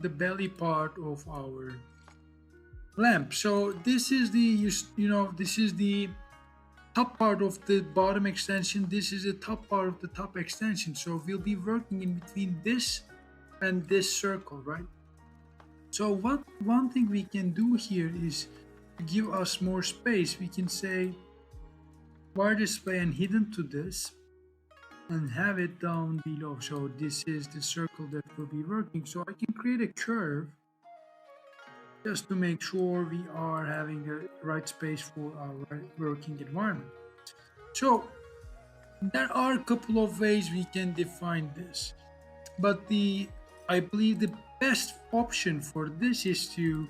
the belly part of our lamp. So this is the, this is the top part of the bottom extension. This is the top part of the top extension. So we'll be working in between this and this circle, right? So what one thing we can do here is to give us more space. We can say wire display and hidden to this and have it down below. So this is the circle that will be working. So I can create a curve just to make sure we are having the right space for our working environment. So there are a couple of ways we can define this, but I believe the best option for this is to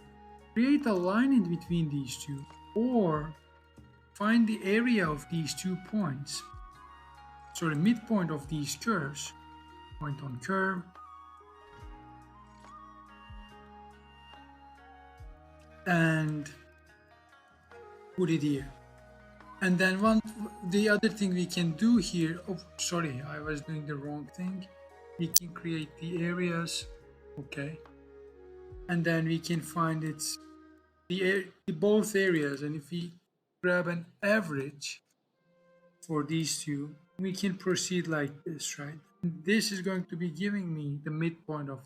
create a line in between these two, or find the area of these 2 points. So the midpoint of these curves, point on curve, and put it here. And then the other thing we can do here, oh sorry, I was doing the wrong thing. We can create the areas, okay, and then we can find it's the both areas, and if we grab an average for these two, we can proceed like this, right? And this is going to be giving me the midpoint of.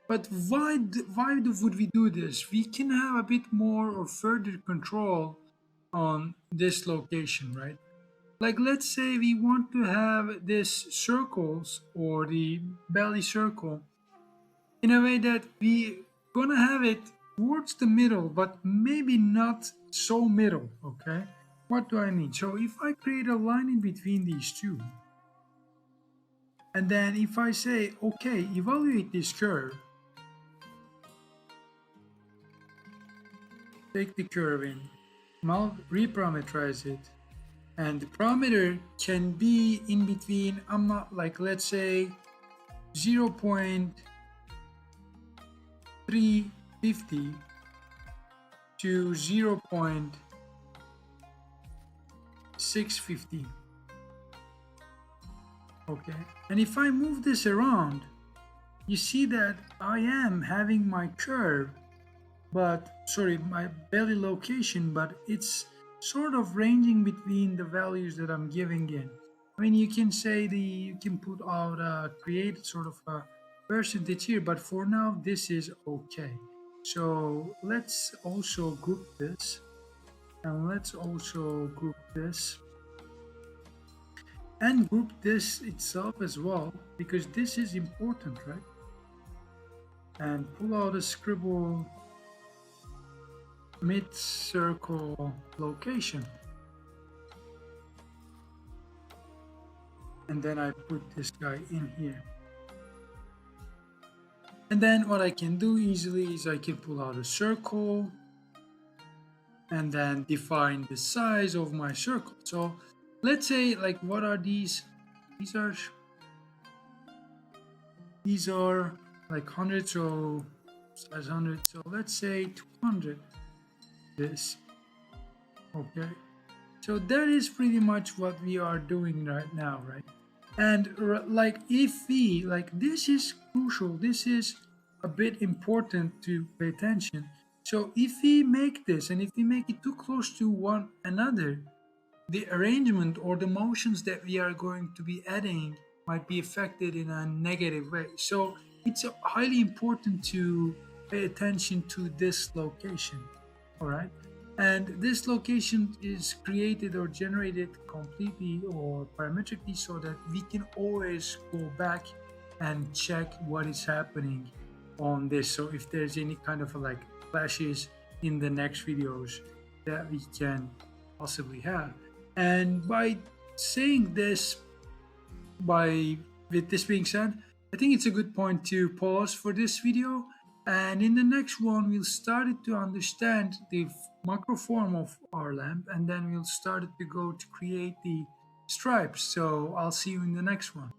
But why would we do this? We can have a bit more or further control on this location, right? Like let's say we want to have this circles or the belly circle in a way that we gonna have it towards the middle, but maybe not so middle, okay? What do I mean? So if I create a line in between these two, and then if I say, okay, evaluate this curve, take the curve in, reparameterize it, and the parameter can be in between, I'm not like, let's say 0.350 to 0.650. Okay, and if I move this around, you see that I am having my curve, but sorry, my belly location, but it's sort of ranging between the values that I'm giving in. I mean, you can say you can put out create sort of a percentage here, but for now this is okay. So let's also group this, and let's also group this, and group this itself as well, because this is important, right? And pull out a scribble mid circle location, and then I put this guy in here. And then what I can do easily is I can pull out a circle and then define the size of my circle. So let's say, like, what are these? These are like 100, so size 100. So let's say 200. This, okay. So that is pretty much what we are doing right now, right? And like if we, like, this is crucial, this is a bit important to pay attention. So if we make this, and if we make it too close to one another, the arrangement or the motions that we are going to be adding might be affected in a negative way. So it's highly important to pay attention to this location, all right? And this location is created or generated completely or parametrically, so that we can always go back and check what is happening on this. So if there's any kind of like clashes in the next videos that we can possibly have. And by saying this, with this being said, I think it's a good point to pause for this video. And in the next one, we'll start to understand the macro form of our lamp, and then we'll start to go to create the stripes. So I'll see you in the next one.